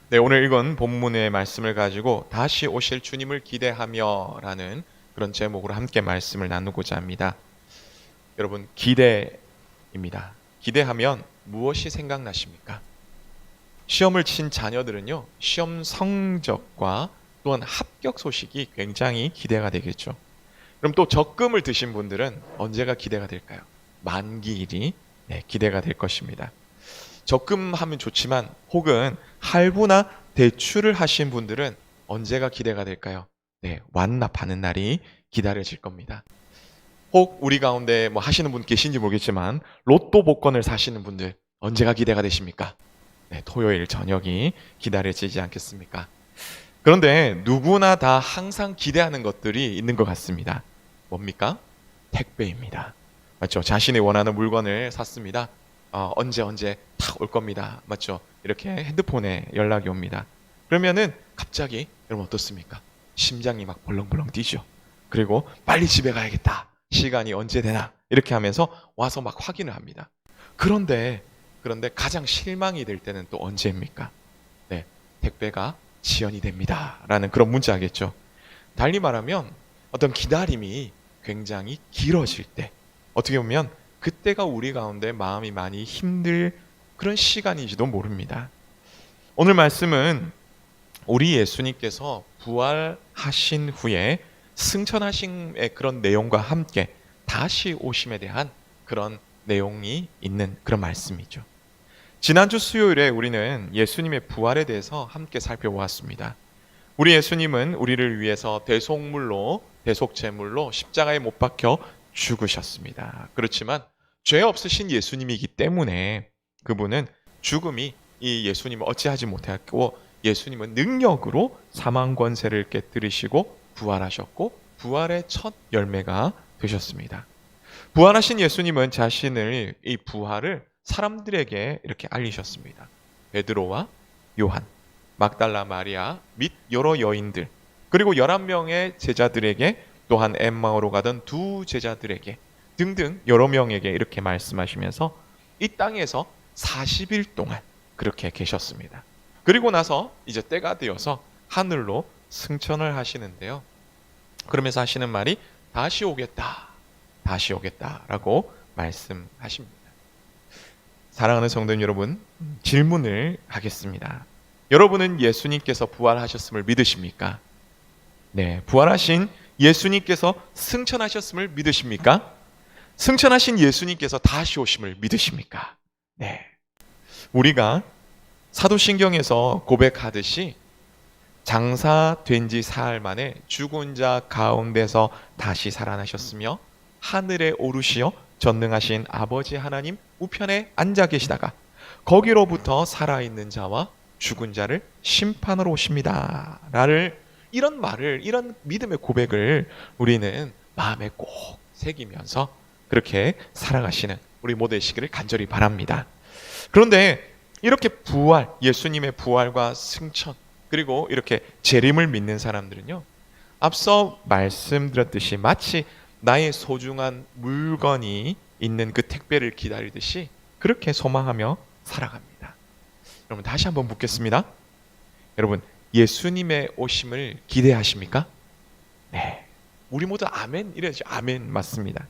네, 오늘 읽은 본문의 말씀을 가지고 다시 오실 주님을 기대하며 라는 그런 제목으로 함께 말씀을 나누고자 합니다. 여러분, 기대입니다. 기대하면 무엇이 생각나십니까? 시험을 친 자녀들은요, 시험 성적과 또한 합격 소식이 굉장히 기대가 되겠죠. 그럼 또 적금을 드신 분들은 언제가 기대가 될까요? 만기일이 기대가 될 것입니다. 적금하면 좋지만 혹은 할부나 대출을 하신 분들은 언제가 기대가 될까요? 완납하는 날이 기다려질 겁니다. 혹 우리 가운데 뭐 하시는 분 계신지 모르겠지만 로또 복권을 사시는 분들 언제가 기대가 되십니까? 토요일 저녁이 기다려지지 않겠습니까? 그런데 누구나 다 항상 기대하는 것들이 있는 것 같습니다. 뭡니까? 택배입니다. 맞죠? 자신이 원하는 물건을 샀습니다. 언제 탁 올 겁니다. 맞죠? 이렇게 핸드폰에 연락이 옵니다. 그러면은 갑자기 여러분 어떻습니까? 심장이 막 벌렁벌렁 뛰죠. 그리고 빨리 집에 가야겠다. 시간이 언제 되나? 이렇게 하면서 와서 막 확인을 합니다. 그런데 가장 실망이 될 때는 또 언제입니까? 택배가 지연이 됩니다. 라는 그런 문자겠죠. 달리 말하면 어떤 기다림이 굉장히 길어질 때, 어떻게 보면 그때가 우리 가운데 마음이 많이 힘들 그런 시간인지도 모릅니다. 오늘 말씀은 우리 예수님께서 부활하신 후에 승천하심의 그런 내용과 함께 다시 오심에 대한 그런 내용이 있는 그런 말씀이죠. 지난주 수요일에 우리는 예수님의 부활에 대해서 함께 살펴보았습니다. 우리 예수님은 우리를 위해서 대속제물로 십자가에 못 박혀 죽으셨습니다. 그렇지만 죄 없으신 예수님이기 때문에 그분은 죽음이 이 예수님을 어찌하지 못했고, 예수님은 능력으로 사망 권세를 깨뜨리시고 부활하셨고 부활의 첫 열매가 되셨습니다. 부활하신 예수님은 자신의 이 부활을 사람들에게 이렇게 알리셨습니다. 베드로와 요한, 막달라 마리아 및 여러 여인들, 그리고 11명의 제자들에게, 또한 엠마오로 가던 두 제자들에게 등등 여러 명에게 이렇게 말씀하시면서 이 땅에서 40일 동안 그렇게 계셨습니다. 그리고 나서 이제 때가 되어서 하늘로 승천을 하시는데요. 그러면서 하시는 말이 다시 오겠다, 다시 오겠다라고 말씀하십니다. 사랑하는 성도님 여러분, 질문을 하겠습니다. 여러분은 예수님께서 부활하셨음을 믿으십니까? 부활하신 예수님께서 승천하셨음을 믿으십니까? 승천하신 예수님께서 다시 오심을 믿으십니까? 우리가 사도신경에서 고백하듯이 장사된 지 사흘 만에 죽은 자 가운데서 다시 살아나셨으며 하늘에 오르시어 전능하신 아버지 하나님 우편에 앉아 계시다가 거기로부터 살아있는 자와 죽은 자를 심판하러 오십니다. 이런 말을, 이런 믿음의 고백을 우리는 마음에 꼭 새기면서 그렇게 살아가시는 우리 모두 되시기를 간절히 바랍니다. 그런데 이렇게 부활, 예수님의 부활과 승천, 그리고 이렇게 재림을 믿는 사람들은요, 앞서 말씀드렸듯이 마치 나의 소중한 물건이 있는 그 택배를 기다리듯이 그렇게 소망하며 살아갑니다. 여러분, 다시 한번 묻겠습니다. 여러분, 예수님의 오심을 기대하십니까? 우리 모두 아멘 이래야죠. 아멘. 맞습니다.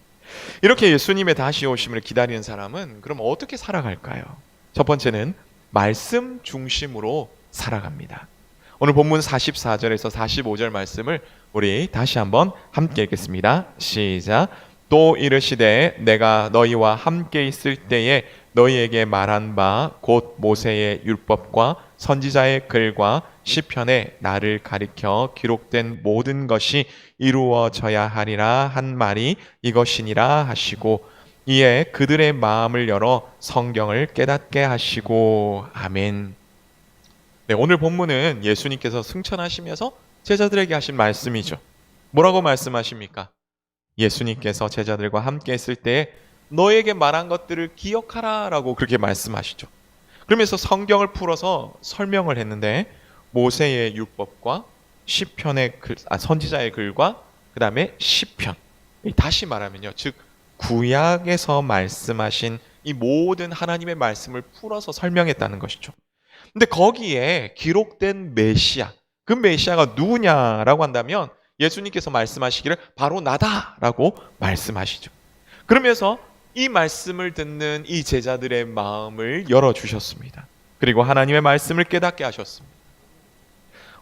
이렇게 예수님의 다시 오심을 기다리는 사람은 그럼 어떻게 살아갈까요? 첫 번째는 말씀 중심으로 살아갑니다. 오늘 본문 44절에서 45절 말씀을 우리 다시 한번 함께 읽겠습니다. 시작. 또 이르시되 내가 너희와 함께 있을 때에 너희에게 말한 바 곧 모세의 율법과 선지자의 글과 시편에 나를 가리켜 기록된 모든 것이 이루어져야 하리라 한 말이 이것이니라 하시고, 이에 그들의 마음을 열어 성경을 깨닫게 하시고. 아멘. 오늘 본문은 예수님께서 승천하시면서 제자들에게 하신 말씀이죠. 뭐라고 말씀하십니까? 예수님께서 제자들과 함께 있을 때 너에게 말한 것들을 기억하라 라고 그렇게 말씀하시죠. 그러면서 성경을 풀어서 설명을 했는데 모세의 율법과 시편의 글, 선지자의 글과 그 다음에 시편, 다시 말하면요, 즉 구약에서 말씀하신 이 모든 하나님의 말씀을 풀어서 설명했다는 것이죠. 근데 거기에 기록된 메시아, 그 메시아가 누구냐라고 한다면 예수님께서 말씀하시기를 바로 나다라고 말씀하시죠. 그러면서 이 말씀을 듣는 이 제자들의 마음을 열어주셨습니다. 그리고 하나님의 말씀을 깨닫게 하셨습니다.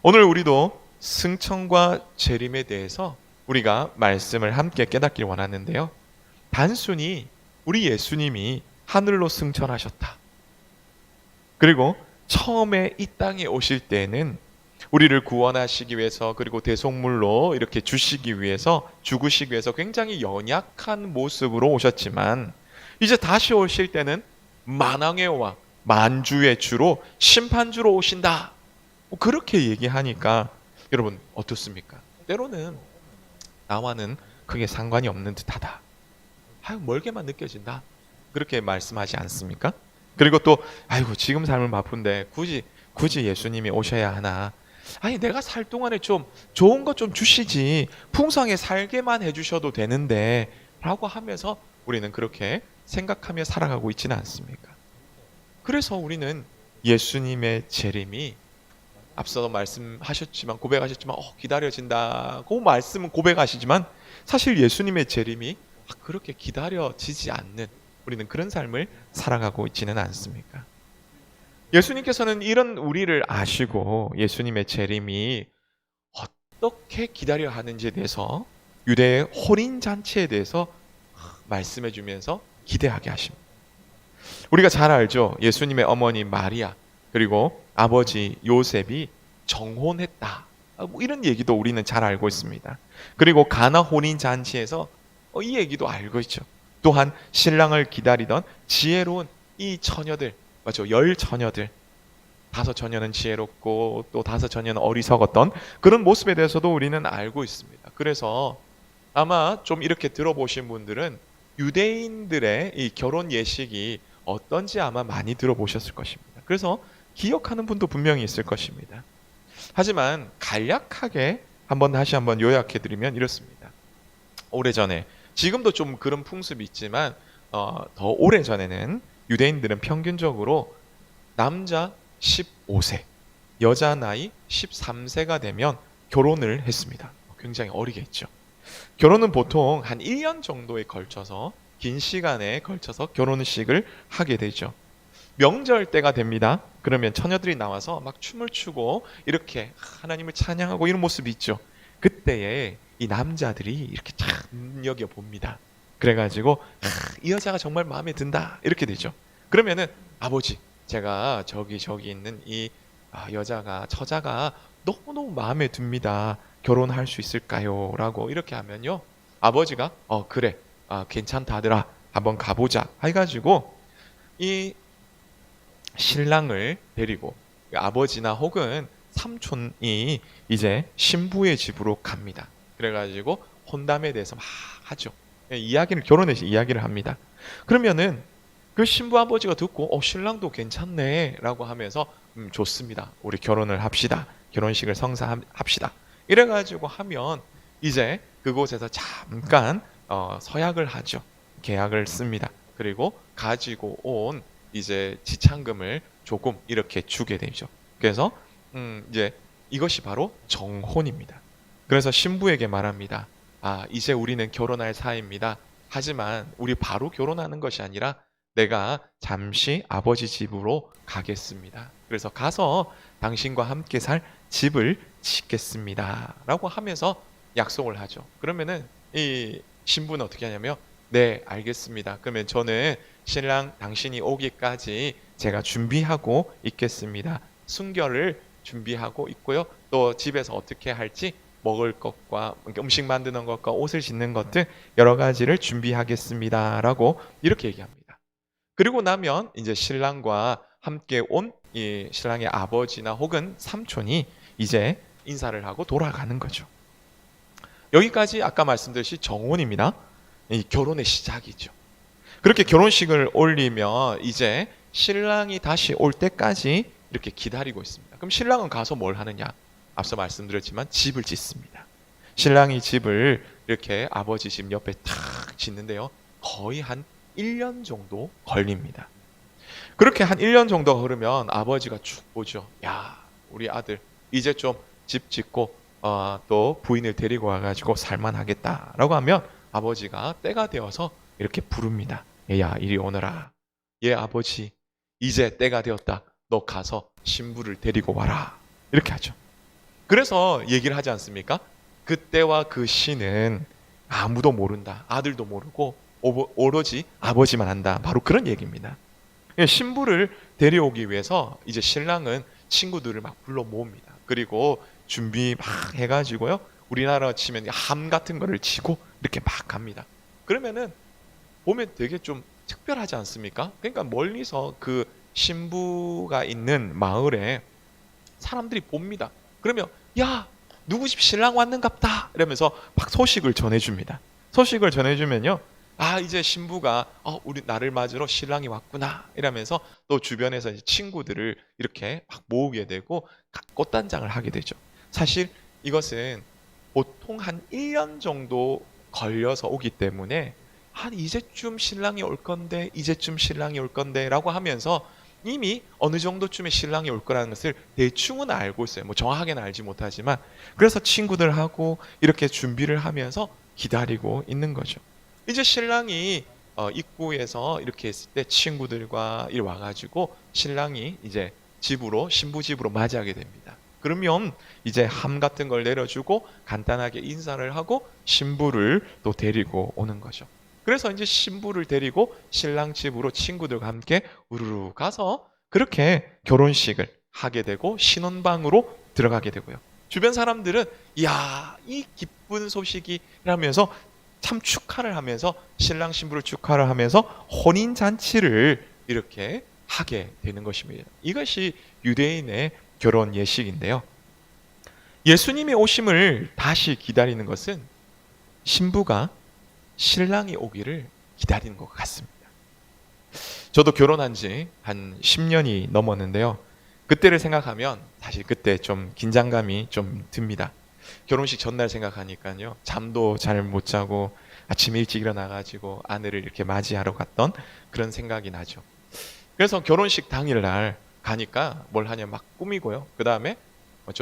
오늘 우리도 승천과 재림에 대해서 우리가 말씀을 함께 깨닫기를 원하는데요. 단순히 우리 예수님이 하늘로 승천하셨다. 그리고 처음에 이 땅에 오실 때는 우리를 구원하시기 위해서, 그리고 대속물로 이렇게 주시기 위해서, 죽으시기 위해서 굉장히 연약한 모습으로 오셨지만 이제 다시 오실 때는 만왕의 왕, 만주의 주로, 심판주로 오신다. 그렇게 얘기하니까 여러분 어떻습니까? 때로는 나와는 크게 상관이 없는 듯하다. 멀게만 느껴진다. 그렇게 말씀하지 않습니까? 그리고 또 아이고 지금 삶은 바쁜데 굳이 예수님이 오셔야 하나? 아니 내가 살 동안에 좀 좋은 것 좀 주시지, 풍성하게 살게만 해주셔도 되는데 라고 하면서 우리는 그렇게 생각하며 살아가고 있지는 않습니까? 그래서 우리는 예수님의 재림이 앞서도 말씀하셨지만, 고백하셨지만 기다려진다고 말씀은 고백하시지만 사실 예수님의 재림이 그렇게 기다려지지 않는, 우리는 그런 삶을 살아가고 있지는 않습니까? 예수님께서는 이런 우리를 아시고 예수님의 재림이 어떻게 기다려야 하는지에 대해서, 유대의 혼인잔치에 대해서 말씀해 주면서 기대하게 하십니다. 우리가 잘 알죠. 예수님의 어머니 마리아 그리고 아버지 요셉이 정혼했다, 이런 얘기도 우리는 잘 알고 있습니다. 그리고 가나 혼인잔치에서 이 얘기도 알고 있죠. 또한 신랑을 기다리던 지혜로운 이 처녀들, 맞죠? 10처녀들, 5처녀는 지혜롭고 또 5처녀는 어리석었던 그런 모습에 대해서도 우리는 알고 있습니다. 그래서 아마 좀 이렇게 들어보신 분들은 유대인들의 이 결혼 예식이 어떤지 아마 많이 들어보셨을 것입니다. 그래서 기억하는 분도 분명히 있을 것입니다. 하지만 간략하게 다시 한번 요약해드리면 이렇습니다. 오래전에, 지금도 좀 그런 풍습이 있지만 더 오래전에는 유대인들은 평균적으로 남자 15세, 여자 나이 13세가 되면 결혼을 했습니다. 굉장히 어리게 했죠. 결혼은 보통 한 1년 정도에 걸쳐서, 긴 시간에 걸쳐서 결혼식을 하게 되죠. 명절 때가 됩니다. 그러면 처녀들이 나와서 막 춤을 추고 이렇게 하나님을 찬양하고 이런 모습이 있죠. 그때에 이 남자들이 이렇게 참 눈여겨봅니다. 그래가지고 이 여자가 정말 마음에 든다, 이렇게 되죠. 그러면은 아버지, 제가 저기 있는 이 처자가 너무너무 마음에 듭니다. 결혼할 수 있을까요? 라고 이렇게 하면요, 아버지가 그래, 괜찮다 아들아, 한번 가보자 해가지고 이 신랑을 데리고 아버지나 혹은 삼촌이 이제 신부의 집으로 갑니다. 그래가지고 혼담에 대해서 막 하죠. 결혼해서 이야기를 합니다. 그러면은 그 신부 아버지가 듣고 신랑도 괜찮네 라고 하면서 좋습니다, 우리 결혼을 합시다, 결혼식을 성사합시다, 이래가지고 하면 이제 그곳에서 잠깐 서약을 하죠. 계약을 씁니다. 그리고 가지고 온 이제 지참금을 조금 이렇게 주게 되죠. 그래서 이제 이것이 바로 정혼입니다. 그래서 신부에게 말합니다. 이제 우리는 결혼할 사이입니다. 하지만 우리 바로 결혼하는 것이 아니라 내가 잠시 아버지 집으로 가겠습니다. 그래서 가서 당신과 함께 살 집을 짓겠습니다 라고 하면서 약속을 하죠. 그러면은 이 신부는 어떻게 하냐면, 네 알겠습니다, 그러면 저는 신랑 당신이 오기까지 제가 준비하고 있겠습니다. 순결을 준비하고 있고요, 또 집에서 어떻게 할지, 먹을 것과 음식 만드는 것과 옷을 짓는 것들 여러 가지를 준비하겠습니다 라고 이렇게 얘기합니다. 그리고 나면 이제 신랑과 함께 온 이 신랑의 아버지나 혹은 삼촌이 이제 인사를 하고 돌아가는 거죠. 여기까지 아까 말씀드렸듯이 정혼입니다. 이 결혼의 시작이죠. 그렇게 결혼식을 올리면 이제 신랑이 다시 올 때까지 이렇게 기다리고 있습니다. 그럼 신랑은 가서 뭘 하느냐? 앞서 말씀드렸지만 집을 짓습니다. 신랑이 집을 이렇게 아버지 집 옆에 탁 짓는데요, 거의 한 1년 정도 걸립니다. 그렇게 한 1년 정도 흐르면 아버지가 쭉 보죠. 야, 우리 아들 이제 좀 집 짓고 또 부인을 데리고 와가지고 살만하겠다라고 하면 아버지가 때가 되어서 이렇게 부릅니다. 얘야, 이리 오너라. 얘 아버지, 이제 때가 되었다. 너 가서 신부를 데리고 와라. 이렇게 하죠. 그래서 얘기를 하지 않습니까? 그때와 그 시는 아무도 모른다. 아들도 모르고 오로지 아버지만 안다. 바로 그런 얘기입니다. 신부를 데려오기 위해서 이제 신랑은 친구들을 막 불러 모읍니다. 그리고 준비 막 해가지고요. 우리나라 치면 함 같은 거를 치고 이렇게 막 갑니다. 그러면은 보면 되게 좀 특별하지 않습니까? 그러니까 멀리서 그 신부가 있는 마을에 사람들이 봅니다. 그러면 야, 누구 집 신랑 왔는갑다 이러면서 막 소식을 전해줍니다. 소식을 전해주면요, 아, 이제 신부가 우리 나를 맞으러 신랑이 왔구나 이러면서 또 주변에서 이제 친구들을 이렇게 막 모으게 되고 꽃단장을 하게 되죠. 사실 이것은 보통 한 1년 정도 걸려서 오기 때문에 한 이제쯤 신랑이 올 건데 이제쯤 신랑이 올 건데 라고 하면서 이미 어느 정도쯤에 신랑이 올 거라는 것을 대충은 알고 있어요. 뭐 정확하게는 알지 못하지만, 그래서 친구들하고 이렇게 준비를 하면서 기다리고 있는 거죠. 이제 신랑이 입구에서 이렇게 했을 때 친구들과 이 와가지고 신랑이 이제 집으로, 신부 집으로 맞이하게 됩니다. 그러면 이제 함 같은 걸 내려주고 간단하게 인사를 하고 신부를 또 데리고 오는 거죠. 그래서 이제 신부를 데리고 신랑 집으로 친구들과 함께 우르르 가서 그렇게 결혼식을 하게 되고 신혼방으로 들어가게 되고요. 주변 사람들은 야, 이 기쁜 소식이 라면서 참 축하를 하면서 신랑 신부를 축하를 하면서 혼인 잔치를 이렇게 하게 되는 것입니다. 이것이 유대인의 결혼 예식인데요. 예수님의 오심을 다시 기다리는 것은 신부가 신랑이 오기를 기다리는 것 같습니다. 저도 결혼한 지 한 10년이 넘었는데요. 그때를 생각하면 사실 그때 좀 긴장감이 좀 듭니다. 결혼식 전날 생각하니까요, 잠도 잘 못 자고 아침 일찍 일어나가지고 아내를 이렇게 맞이하러 갔던 그런 생각이 나죠. 그래서 결혼식 당일날 가니까 뭘 하냐, 막 꾸미고요. 그 다음에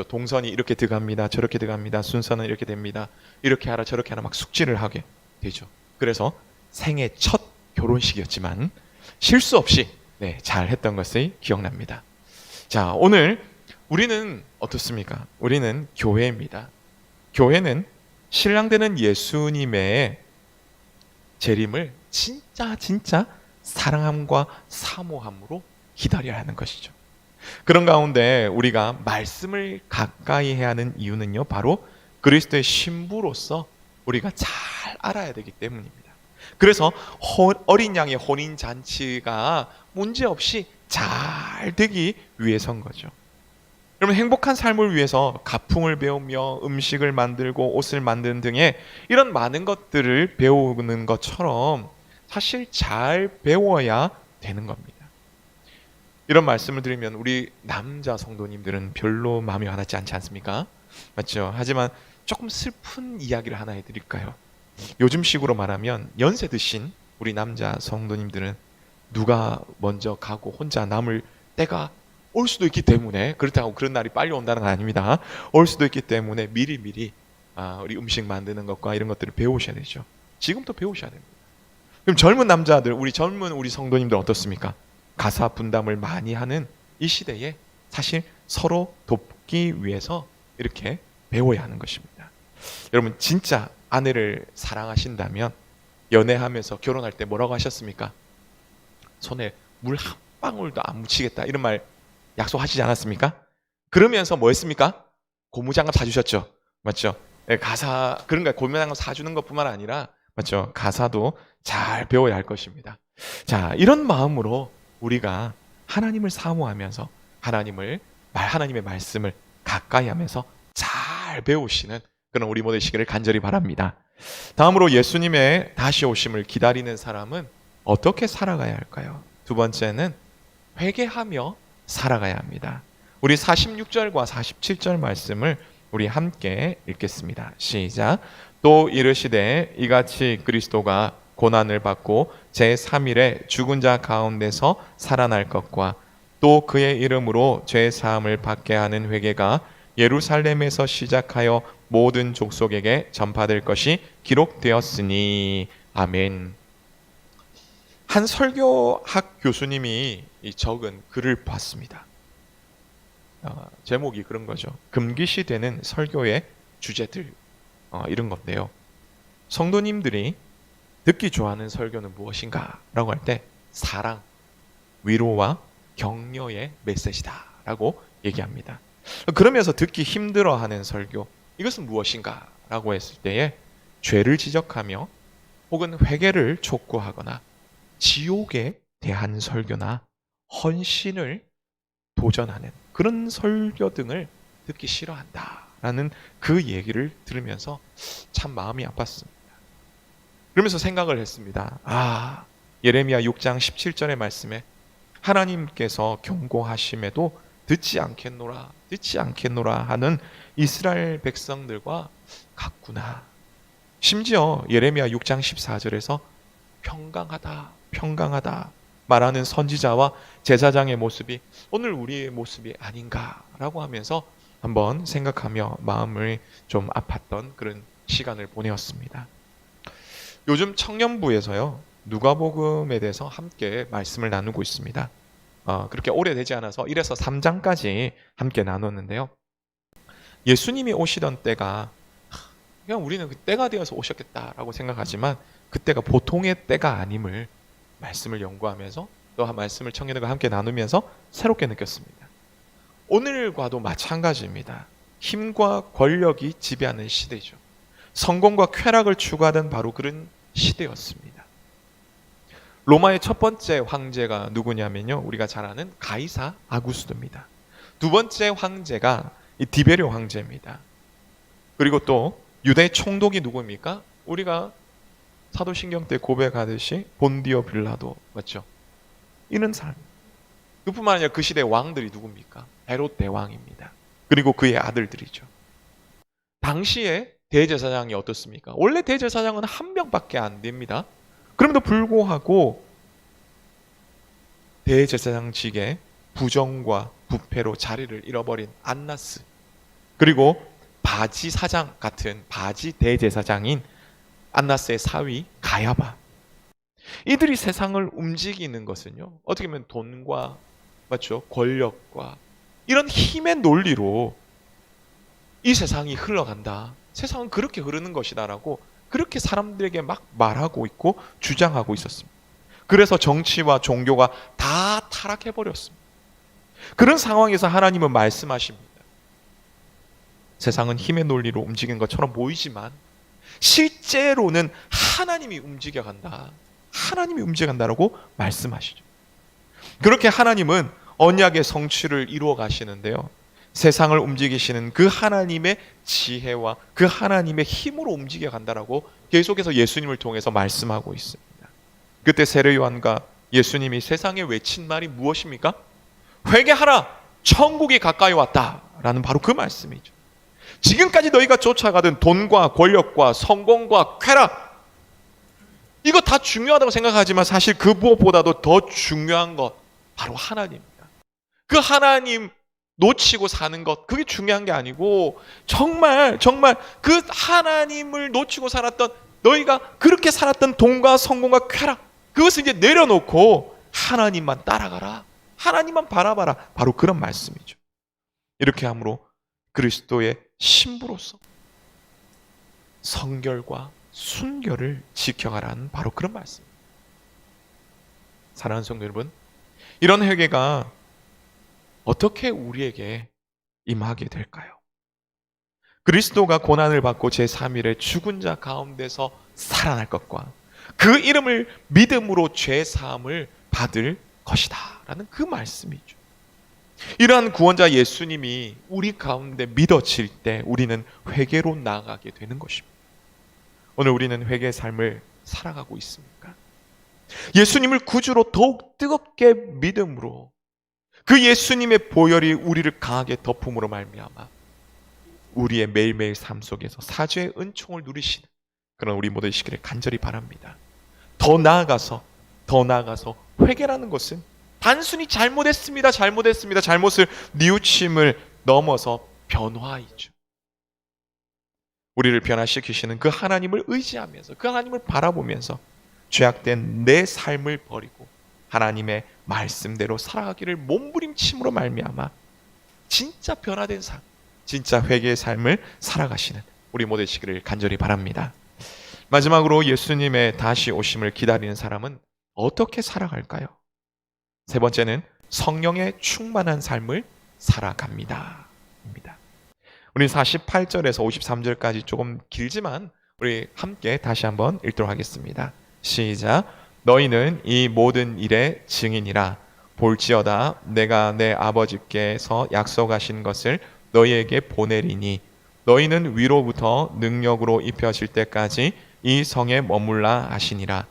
동선이 이렇게 들어갑니다, 저렇게 들어갑니다, 순서는 이렇게 됩니다, 이렇게 하라 저렇게 하라 막 숙지를 하게 되죠. 그래서 생애 첫 결혼식이었지만 실수 없이 잘 했던 것이 기억납니다. 자, 오늘 우리는 어떻습니까? 우리는 교회입니다. 교회는 신랑 되는 예수님의 재림을 진짜 사랑함과 사모함으로 기다려야 하는 것이죠. 그런 가운데 우리가 말씀을 가까이 해야 하는 이유는요, 바로 그리스도의 신부로서 우리가 잘 알아야 되기 때문입니다. 그래서 어린 양의 혼인 잔치가 문제없이 잘 되기 위해서인 거죠. 여러분, 행복한 삶을 위해서 가풍을 배우며 음식을 만들고 옷을 만드는 등의 이런 많은 것들을 배우는 것처럼 사실 잘 배워야 되는 겁니다. 이런 말씀을 드리면 우리 남자 성도님들은 별로 마음이 와닿지 않지 않습니까? 맞죠? 하지만 조금 슬픈 이야기를 하나 해드릴까요? 요즘식으로 말하면 연세 드신 우리 남자 성도님들은 누가 먼저 가고 혼자 남을 때가 올 수도 있기 때문에, 그렇다고 그런 날이 빨리 온다는 건 아닙니다. 올 수도 있기 때문에 미리 우리 음식 만드는 것과 이런 것들을 배우셔야 되죠. 지금부터 배우셔야 됩니다. 그럼 젊은 남자들, 우리 성도님들 어떻습니까? 가사 분담을 많이 하는 이 시대에 사실 서로 돕기 위해서 이렇게 배워야 하는 것입니다. 여러분, 진짜 아내를 사랑하신다면 연애하면서 결혼할 때 뭐라고 하셨습니까? 손에 물 한 방울도 안 묻히겠다, 이런 말 약속하시지 않았습니까? 그러면서 뭐 했습니까? 고무장갑 사주셨죠. 맞죠? 가사, 그런가, 고무장갑 사주는 것뿐만 아니라, 맞죠? 가사도 잘 배워야 할 것입니다. 자, 이런 마음으로 우리가 하나님을 사모하면서 하나님의 말씀을 가까이 하면서 잘 배우시는 그런 우리 모두의 시기를 간절히 바랍니다. 다음으로 예수님의 다시 오심을 기다리는 사람은 어떻게 살아가야 할까요? 두 번째는 회개하며 살아가야 합니다. 우리 46절과 47절 말씀을 우리 함께 읽겠습니다. 시작. 또 이르시되 이같이 그리스도가 고난을 받고 제3일에 죽은 자 가운데서 살아날 것과 또 그의 이름으로 죄 사함을 받게 하는 회개가 예루살렘에서 시작하여 모든 족속에게 전파될 것이 기록되었으니. 아멘. 한 설교학 교수님이 적은 글을 봤습니다. 제목이 그런 거죠. 금기시되는 설교의 주제들, 이런 건데요. 성도님들이 듣기 좋아하는 설교는 무엇인가? 라고 할 때 사랑, 위로와 격려의 메시지다 라고 얘기합니다. 그러면서 듣기 힘들어하는 설교, 이것은 무엇인가? 라고 했을 때에 죄를 지적하며 혹은 회개를 촉구하거나 지옥에 대한 설교나 헌신을 도전하는 그런 설교 등을 듣기 싫어한다라는 그 얘기를 들으면서 참 마음이 아팠습니다. 그러면서 생각을 했습니다. 예레미야 6장 17절의 말씀에 하나님께서 경고하심에도 듣지 않겠노라 하는 이스라엘 백성들과 같구나. 심지어 예레미야 6장 14절에서 평강하다 말하는 선지자와 제사장의 모습이 오늘 우리의 모습이 아닌가라고 하면서 한번 생각하며 마음을 좀 아팠던 그런 시간을 보내었습니다. 요즘 청년부에서요, 누가복음에 대해서 함께 말씀을 나누고 있습니다. 그렇게 오래되지 않아서 1에서 3장까지 함께 나눴는데요. 예수님이 오시던 때가 그냥 우리는 그 때가 되어서 오셨겠다라고 생각하지만 그때가 보통의 때가 아님을 말씀을 연구하면서 또 말씀을 청년들과 함께 나누면서 새롭게 느꼈습니다. 오늘과도 마찬가지입니다. 힘과 권력이 지배하는 시대죠. 성공과 쾌락을 추구하던 바로 그런 시대였습니다. 로마의 첫 번째 황제가 누구냐면요, 우리가 잘 아는 가이사 아구스토입니다. 두 번째 황제가 이 디베료 황제입니다. 그리고 또 유대 총독이 누구입니까? 우리가 사도신경 때 고백하듯이 본디오 빌라도, 맞죠? 이런 사람. 그뿐만 아니라 그 시대 왕들이 누굽니까? 헤롯 대왕입니다. 그리고 그의 아들들이죠. 당시에 대제사장이 어떻습니까? 원래 대제사장은 한 명밖에 안 됩니다. 그럼에도 불구하고 대제사장직에 부정과 부패로 자리를 잃어버린 안나스, 그리고 바지 사장 같은 바지 대제사장인 안나스의 사위 가야바, 이들이 세상을 움직이는 것은요, 어떻게 보면 돈과, 맞죠? 권력과 이런 힘의 논리로 이 세상이 흘러간다, 세상은 그렇게 흐르는 것이다라고 그렇게 사람들에게 막 말하고 있고 주장하고 있었습니다. 그래서 정치와 종교가 다 타락해버렸습니다. 그런 상황에서 하나님은 말씀하십니다. 세상은 힘의 논리로 움직이는 것처럼 보이지만 실제로는 하나님이 움직여간다. 하나님이 움직여간다라고 말씀하시죠. 그렇게 하나님은 언약의 성취를 이루어 가시는데요, 세상을 움직이시는 그 하나님의 지혜와 그 하나님의 힘으로 움직여 간다라고 계속해서 예수님을 통해서 말씀하고 있습니다. 그때 세례 요한과 예수님이 세상에 외친 말이 무엇입니까? 회개하라! 천국이 가까이 왔다라는 바로 그 말씀이죠. 지금까지 너희가 쫓아가던 돈과 권력과 성공과 쾌락, 이거 다 중요하다고 생각하지만 사실 그 무엇보다도 더 중요한 것 바로 하나님입니다. 그 하나님 놓치고 사는 것, 그게 중요한 게 아니고 정말 그 하나님을 놓치고 살았던, 너희가 그렇게 살았던 돈과 성공과 쾌락, 그것을 이제 내려놓고 하나님만 따라가라, 하나님만 바라봐라, 바로 그런 말씀이죠. 이렇게 함으로 그리스도의 신부로서 성결과 순결을 지켜가라는 바로 그런 말씀입니다. 사랑하는 성도 여러분, 이런 회개가 어떻게 우리에게 임하게 될까요? 그리스도가 고난을 받고 제3일에 죽은 자 가운데서 살아날 것과 그 이름을 믿음으로 죄 사함을 받을 것이다 라는 그 말씀이죠. 이러한 구원자 예수님이 우리 가운데 믿어질 때 우리는 회개로 나아가게 되는 것입니다. 오늘 우리는 회개의 삶을 살아가고 있습니까? 예수님을 구주로 더욱 뜨겁게 믿음으로 그 예수님의 보혈이 우리를 강하게 덮음으로 말미암아 우리의 매일매일 삶 속에서 사죄의 은총을 누리시는 그런 우리 모두 되시기를 간절히 바랍니다. 더 나아가서 회개라는 것은 단순히 잘못했습니다, 잘못을 뉘우침을 넘어서 변화이죠. 우리를 변화시키시는 그 하나님을 의지하면서, 그 하나님을 바라보면서 죄악된 내 삶을 버리고 하나님의 말씀대로 살아가기를 몸부림침으로 말미암아 진짜 변화된 삶, 진짜 회개의 삶을 살아가시는 우리 모두 되시기를 간절히 바랍니다. 마지막으로 예수님의 다시 오심을 기다리는 사람은 어떻게 살아갈까요? 세 번째는 성령의 충만한 삶을 살아갑니다. 입니다. 우리 48절에서 53절까지 조금 길지만 우리 함께 다시 한번 읽도록 하겠습니다. 시작. 너희는 이 모든 일의 증인이라. 볼지어다 내가 내 아버지께서 약속하신 것을 너희에게 보내리니 너희는 위로부터 능력으로 입혀질 때까지 이 성에 머물라 하시니라.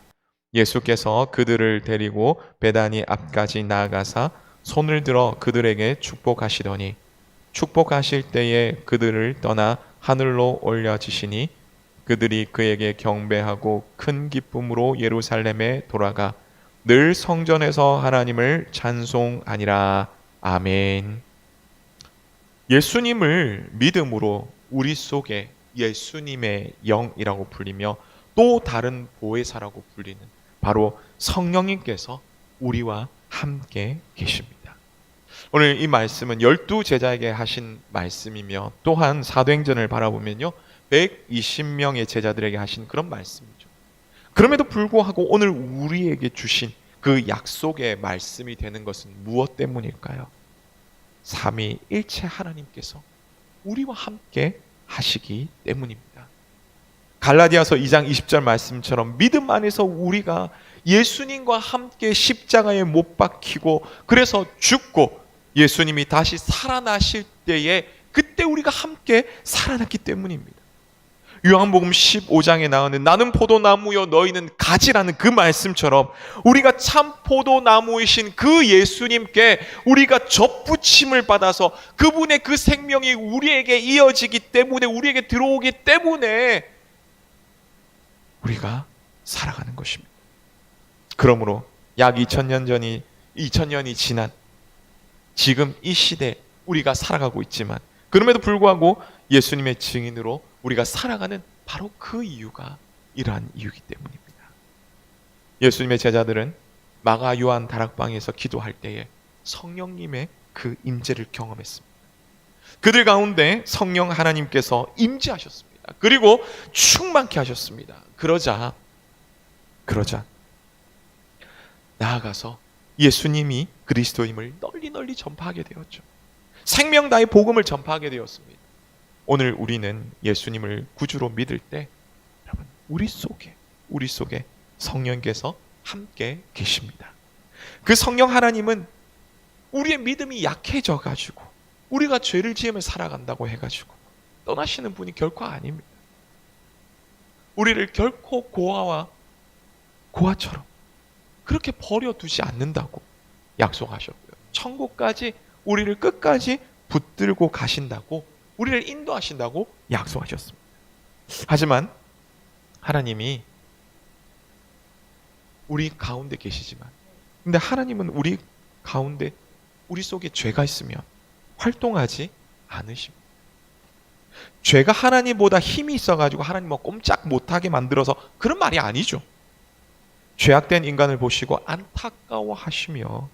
예수께서 그들을 데리고 베다니 앞까지 나아가사 손을 들어 그들에게 축복하시더니 축복하실 때에 그들을 떠나 하늘로 올려지시니 그들이 그에게 경배하고 큰 기쁨으로 예루살렘에 돌아가 늘 성전에서 하나님을 찬송하니라. 아멘. 예수님을 믿음으로 우리 속에 예수님의 영이라고 불리며 또 다른 보혜사라고 불리는 바로 성령님께서 우리와 함께 계십니다. 오늘 이 말씀은 12제자에게 하신 말씀이며 또한 사도행전을 바라보면요 120명의 제자들에게 하신 그런 말씀이죠. 그럼에도 불구하고 오늘 우리에게 주신 그 약속의 말씀이 되는 것은 무엇 때문일까요? 삼위일체 하나님께서 우리와 함께 하시기 때문입니다. 갈라디아서 2장 20절 말씀처럼 믿음 안에서 우리가 예수님과 함께 십자가에 못 박히고 그래서 죽고 예수님이 다시 살아나실 때에 그때 우리가 함께 살아났기 때문입니다. 요한복음 15장에 나오는 나는 포도나무요 너희는 가지라는 그 말씀처럼 우리가 참 포도나무이신 그 예수님께 우리가 접붙임을 받아서 그분의 그 생명이 우리에게 이어지기 때문에 우리에게 들어오기 때문에 우리가 살아가는 것입니다. 그러므로 약 2000년이 지난 지금 이 시대에 우리가 살아가고 있지만 그럼에도 불구하고 예수님의 증인으로 우리가 살아가는 바로 그 이유가 이러한 이유이기 때문입니다. 예수님의 제자들은 마가 요한 다락방에서 기도할 때에 성령님의 그 임재를 경험했습니다. 그들 가운데 성령 하나님께서 임재하셨습니다. 그리고 충만케 하셨습니다. 그러자 나아가서 예수님이 그리스도임을 널리 전파하게 되었죠. 생명다의 복음을 전파하게 되었습니다. 오늘 우리는 예수님을 구주로 믿을 때 여러분 우리 속에 성령께서 함께 계십니다. 그 성령 하나님은 우리의 믿음이 약해져 가지고 우리가 죄를 지으며 살아간다고 해가지고 떠나시는 분이 결코 아닙니다. 우리를 결코 고아처럼 그렇게 버려두지 않는다고 약속하셨고요. 천국까지 우리를 끝까지 붙들고 가신다고 우리를 인도하신다고 약속하셨습니다. 하지만 하나님이 우리 가운데 계시지만 근데 하나님은 우리 가운데 우리 속에 죄가 있으면 활동하지 않으십니다. 죄가 하나님보다 힘이 있어가지고 하나님과 꼼짝 못하게 만들어서 그런 말이 아니죠. 죄악된 인간을 보시고 안타까워하시며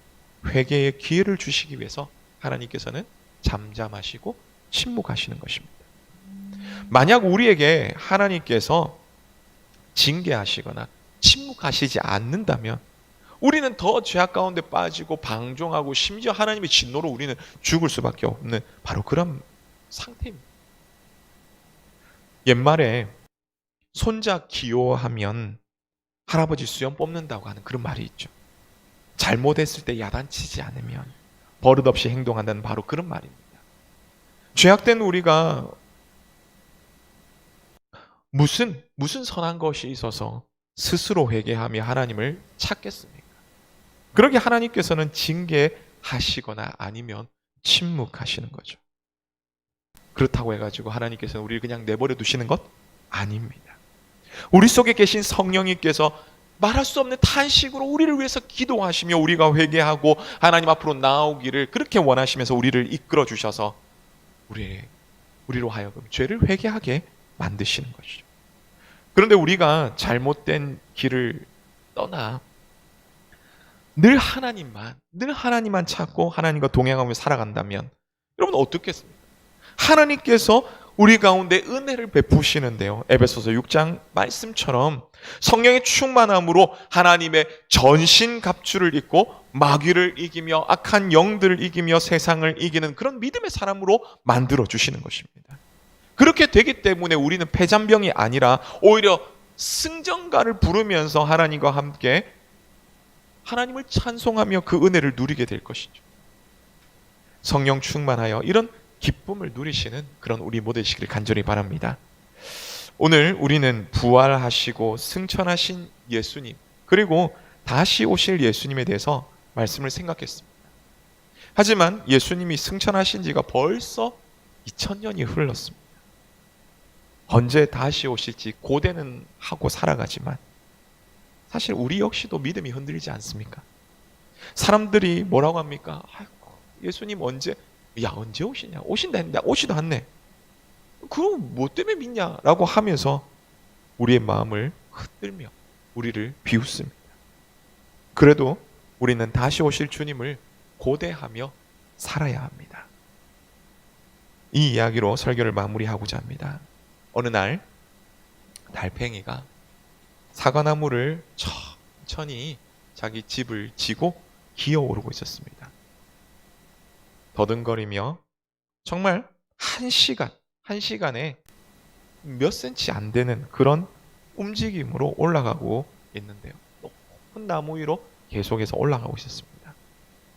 회개의 기회를 주시기 위해서 하나님께서는 잠잠하시고 침묵하시는 것입니다. 만약 우리에게 하나님께서 징계하시거나 침묵하시지 않는다면 우리는 더 죄악 가운데 빠지고 방종하고 심지어 하나님의 진노로 우리는 죽을 수밖에 없는 바로 그런 상태입니다. 옛말에 손자 기호하면 할아버지 수염 뽑는다고 하는 그런 말이 있죠. 잘못했을 때 야단치지 않으면 버릇없이 행동한다는 바로 그런 말입니다. 죄악된 우리가 무슨 선한 것이 있어서 스스로 회개하며 하나님을 찾겠습니까? 그러게 하나님께서는 징계하시거나 아니면 침묵하시는 거죠. 그렇다고 해가지고 하나님께서는 우리를 그냥 내버려 두시는 것 아닙니다. 우리 속에 계신 성령님께서 말할 수 없는 탄식으로 우리를 위해서 기도하시며 우리가 회개하고 하나님 앞으로 나오기를 그렇게 원하시면서 우리를 이끌어 주셔서 우리로 하여금 죄를 회개하게 만드시는 것이죠. 그런데 우리가 잘못된 길을 떠나 늘 하나님만 찾고 하나님과 동행하며 살아간다면 여러분 어떻겠습니까? 하나님께서 우리 가운데 은혜를 베푸시는데요. 에베소서 6장 말씀처럼 성령의 충만함으로 하나님의 전신 갑주를 입고 마귀를 이기며 악한 영들을 이기며 세상을 이기는 그런 믿음의 사람으로 만들어 주시는 것입니다. 그렇게 되기 때문에 우리는 패잔병이 아니라 오히려 승전가를 부르면서 하나님과 함께 하나님을 찬송하며 그 은혜를 누리게 될 것이죠. 성령 충만하여 이런 기쁨을 누리시는 그런 우리 모두 되시기를 간절히 바랍니다. 오늘 우리는 부활하시고 승천하신 예수님 그리고 다시 오실 예수님에 대해서 말씀을 생각했습니다. 하지만 예수님이 승천하신 지가 벌써 2000년이 흘렀습니다. 언제 다시 오실지 고대는 하고 살아가지만 사실 우리 역시도 믿음이 흔들리지 않습니까? 사람들이 뭐라고 합니까? 아이고, 예수님 언제 오시냐? 오신다 했는데 오지도 않네. 그럼 뭐 때문에 믿냐? 라고 하면서 우리의 마음을 흔들며 우리를 비웃습니다. 그래도 우리는 다시 오실 주님을 고대하며 살아야 합니다. 이 이야기로 설교를 마무리하고자 합니다. 어느 날 달팽이가 사과나무를 천천히 자기 집을 지고 기어오르고 있었습니다. 더듬거리며 정말 한 시간에 몇 센치 안 되는 그런 움직임으로 올라가고 있는데요. 높은 나무 위로 계속해서 올라가고 있었습니다.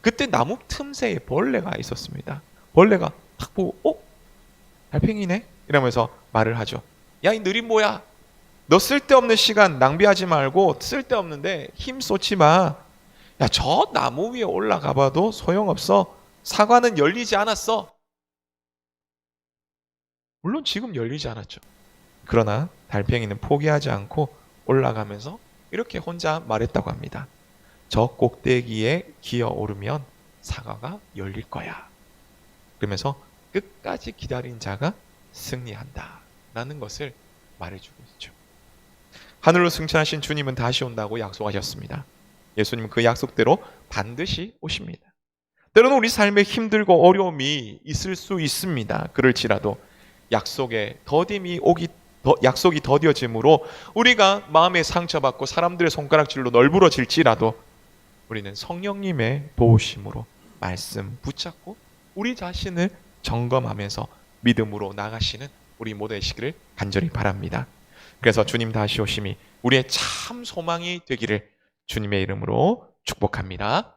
그때 나무 틈새에 벌레가 있었습니다. 벌레가 딱 보고 달팽이네? 이러면서 말을 하죠. 야, 이 느린 뭐야? 너 쓸데없는 시간 낭비하지 말고 쓸데없는데 힘 쏟지 마. 야, 저 나무 위에 올라가 봐도 소용없어. 사과는 열리지 않았어. 물론 지금 열리지 않았죠. 그러나 달팽이는 포기하지 않고 올라가면서 이렇게 혼자 말했다고 합니다. 저 꼭대기에 기어오르면 사과가 열릴 거야. 그러면서 끝까지 기다린 자가 승리한다 라는 것을 말해주고 있죠. 하늘로 승천하신 주님은 다시 온다고 약속하셨습니다. 예수님은 그 약속대로 반드시 오십니다. 때로는 우리 삶에 힘들고 어려움이 있을 수 있습니다. 그럴지라도 약속이 더뎌짐으로 우리가 마음에 상처받고 사람들의 손가락질로 널브러질지라도 우리는 성령님의 도우심으로 말씀 붙잡고 우리 자신을 점검하면서 믿음으로 나가시는 우리 모두 되시기를 간절히 바랍니다. 그래서 주님 다시 오심이 우리의 참 소망이 되기를 주님의 이름으로 축복합니다.